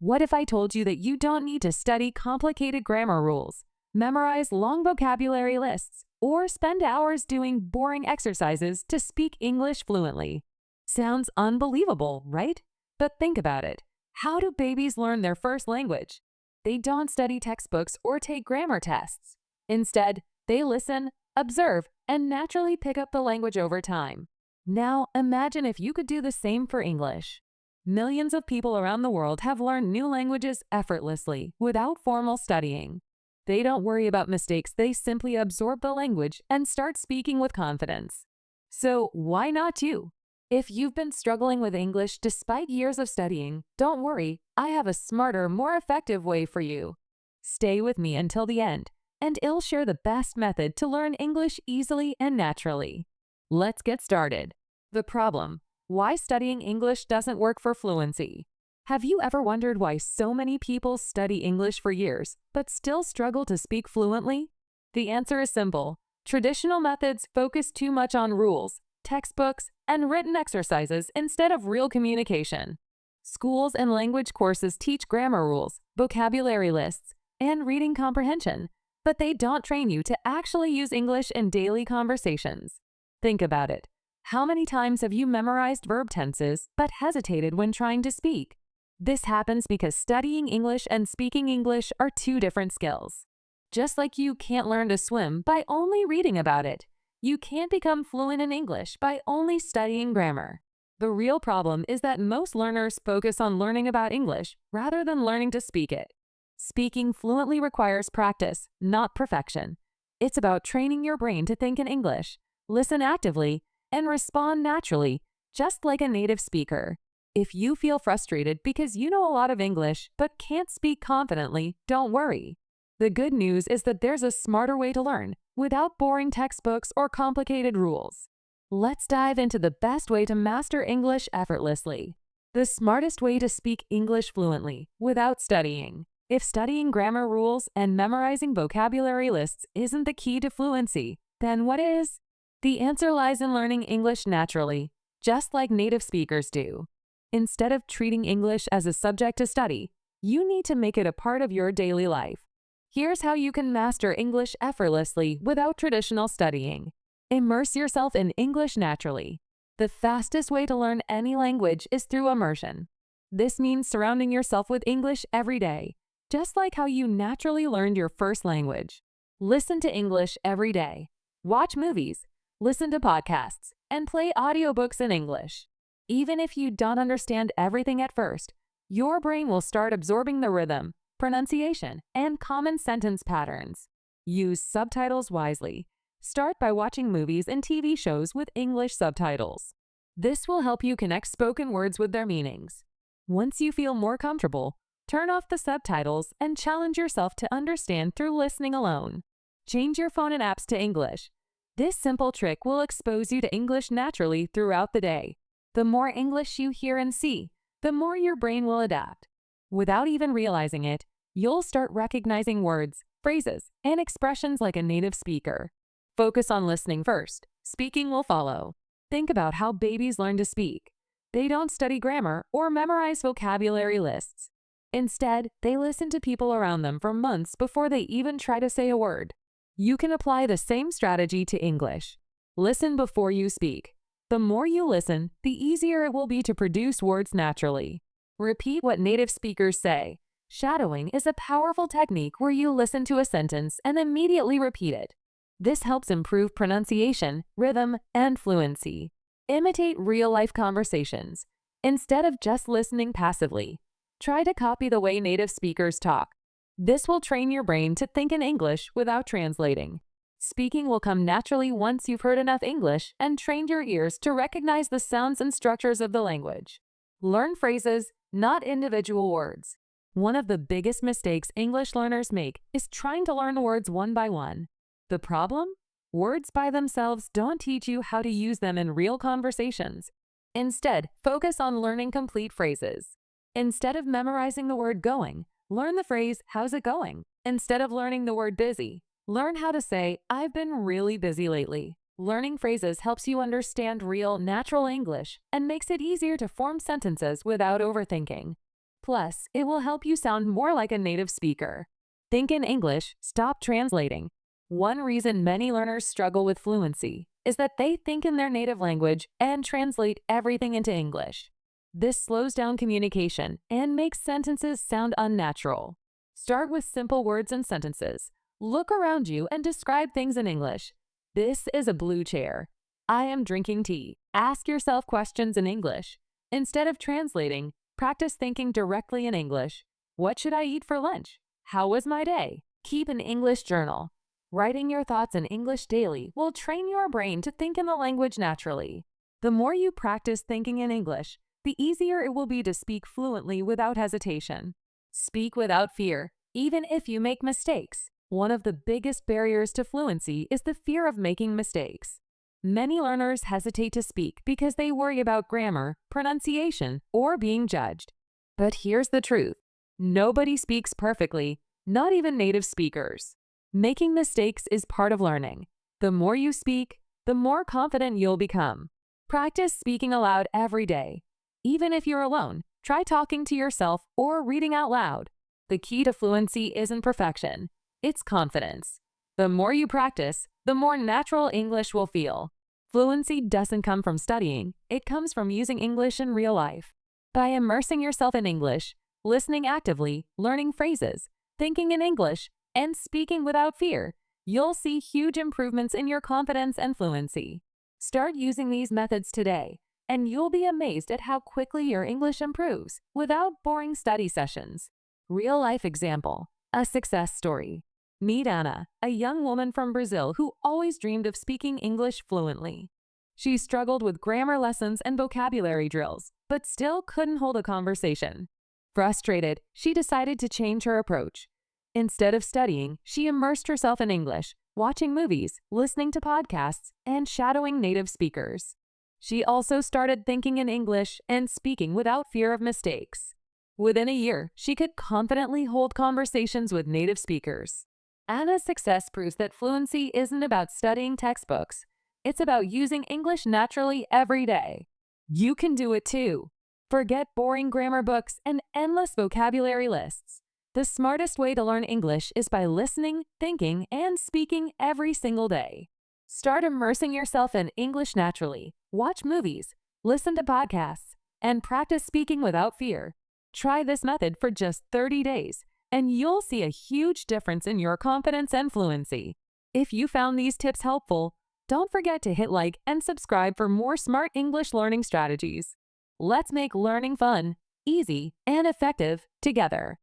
What if I told you that you don't need to study complicated grammar rules, memorize long vocabulary lists, or spend hours doing boring exercises to speak English fluently? Sounds unbelievable, right? But think about it. How do babies learn their first language? They don't study textbooks or take grammar tests. Instead, they listen, observe, and naturally pick up the language over time. Now, imagine if you could do the same for English. Millions of people around the world have learned new languages effortlessly without formal studying. They don't worry about mistakes, they simply absorb the language and start speaking with confidence. So, why not you? If you've been struggling with English despite years of studying, don't worry, I have a smarter, more effective way for you. Stay with me until the end, and I'll share the best method to learn English easily and naturally. Let's get started. The problem: why studying English doesn't work for fluency. Have you ever wondered why so many people study English for years but still struggle to speak fluently? The answer is simple. Traditional methods focus too much on rules, textbooks, and written exercises instead of real communication. Schools and language courses teach grammar rules, vocabulary lists, and reading comprehension, but they don't train you to actually use English in daily conversations. Think about it. How many times have you memorized verb tenses but hesitated when trying to speak? This happens because studying English and speaking English are two different skills. Just like you can't learn to swim by only reading about it, you can't become fluent in English by only studying grammar. The real problem is that most learners focus on learning about English rather than learning to speak it. Speaking fluently requires practice, not perfection. It's about training your brain to think in English, listen actively, and respond naturally, just like a native speaker. If you feel frustrated because you know a lot of English but can't speak confidently, don't worry. The good news is that there's a smarter way to learn, without boring textbooks or complicated rules. Let's dive into the best way to master English effortlessly. The smartest way to speak English fluently, without studying. If studying grammar rules and memorizing vocabulary lists isn't the key to fluency, then what is? The answer lies in learning English naturally, just like native speakers do. Instead of treating English as a subject to study, you need to make it a part of your daily life. Here's how you can master English effortlessly without traditional studying. Immerse yourself in English naturally. The fastest way to learn any language is through immersion. This means surrounding yourself with English every day, just like how you naturally learned your first language. Listen to English every day. Watch movies, listen to podcasts, and play audiobooks in English. Even if you don't understand everything at first, your brain will start absorbing the rhythm, pronunciation, and common sentence patterns. Use subtitles wisely. Start by watching movies and TV shows with English subtitles. This will help you connect spoken words with their meanings. Once you feel more comfortable, turn off the subtitles and challenge yourself to understand through listening alone. Change your phone and apps to English. This simple trick will expose you to English naturally throughout the day. The more English you hear and see, the more your brain will adapt. Without even realizing it, you'll start recognizing words, phrases, and expressions like a native speaker. Focus on listening first. Speaking will follow. Think about how babies learn to speak. They don't study grammar or memorize vocabulary lists. Instead, they listen to people around them for months before they even try to say a word. You can apply the same strategy to English. Listen before you speak. The more you listen, the easier it will be to produce words naturally. Repeat what native speakers say. Shadowing is a powerful technique where you listen to a sentence and immediately repeat it. This helps improve pronunciation, rhythm, and fluency. Imitate real-life conversations. Instead of just listening passively, try to copy the way native speakers talk. This will train your brain to think in English without translating. Speaking will come naturally once you've heard enough English and trained your ears to recognize the sounds and structures of the language. Learn phrases, not individual words. One of the biggest mistakes English learners make is trying to learn words one by one. The problem? Words by themselves don't teach you how to use them in real conversations. Instead, focus on learning complete phrases. Instead of memorizing the word going, learn the phrase, "How's it going?" Instead of learning the word busy, learn how to say, "I've been really busy lately." Learning phrases helps you understand real, natural English and makes it easier to form sentences without overthinking. Plus, it will help you sound more like a native speaker. Think in English, stop translating. One reason many learners struggle with fluency is that they think in their native language and translate everything into English. This slows down communication and makes sentences sound unnatural. Start with simple words and sentences. Look around you and describe things in English. This is a blue chair. I am drinking tea. Ask yourself questions in English. Instead of translating, practice thinking directly in English. What should I eat for lunch? How was my day? Keep an English journal. Writing your thoughts in English daily will train your brain to think in the language naturally. The more you practice thinking in English, the easier it will be to speak fluently without hesitation. Speak without fear, even if you make mistakes. One of the biggest barriers to fluency is the fear of making mistakes. Many learners hesitate to speak because they worry about grammar, pronunciation, or being judged. But here's the truth. Nobody speaks perfectly, not even native speakers. Making mistakes is part of learning. The more you speak, the more confident you'll become. Practice speaking aloud every day. Even if you're alone, try talking to yourself or reading out loud. The key to fluency isn't perfection, it's confidence. The more you practice, the more natural English will feel. Fluency doesn't come from studying, it comes from using English in real life. By immersing yourself in English, listening actively, learning phrases, thinking in English, and speaking without fear, you'll see huge improvements in your confidence and fluency. Start using these methods today, and you'll be amazed at how quickly your English improves without boring study sessions. Real-life example, a success story. Meet Anna, a young woman from Brazil who always dreamed of speaking English fluently. She struggled with grammar lessons and vocabulary drills, but still couldn't hold a conversation. Frustrated, she decided to change her approach. Instead of studying, she immersed herself in English, watching movies, listening to podcasts, and shadowing native speakers. She also started thinking in English and speaking without fear of mistakes. Within a year, she could confidently hold conversations with native speakers. Anna's success proves that fluency isn't about studying textbooks. It's about using English naturally every day. You can do it too. Forget boring grammar books and endless vocabulary lists. The smartest way to learn English is by listening, thinking, and speaking every single day. Start immersing yourself in English naturally. Watch movies, listen to podcasts, and practice speaking without fear. Try this method for just 30 days, and you'll see a huge difference in your confidence and fluency. If you found these tips helpful, don't forget to hit like and subscribe for more smart English learning strategies. Let's make learning fun, easy, and effective together.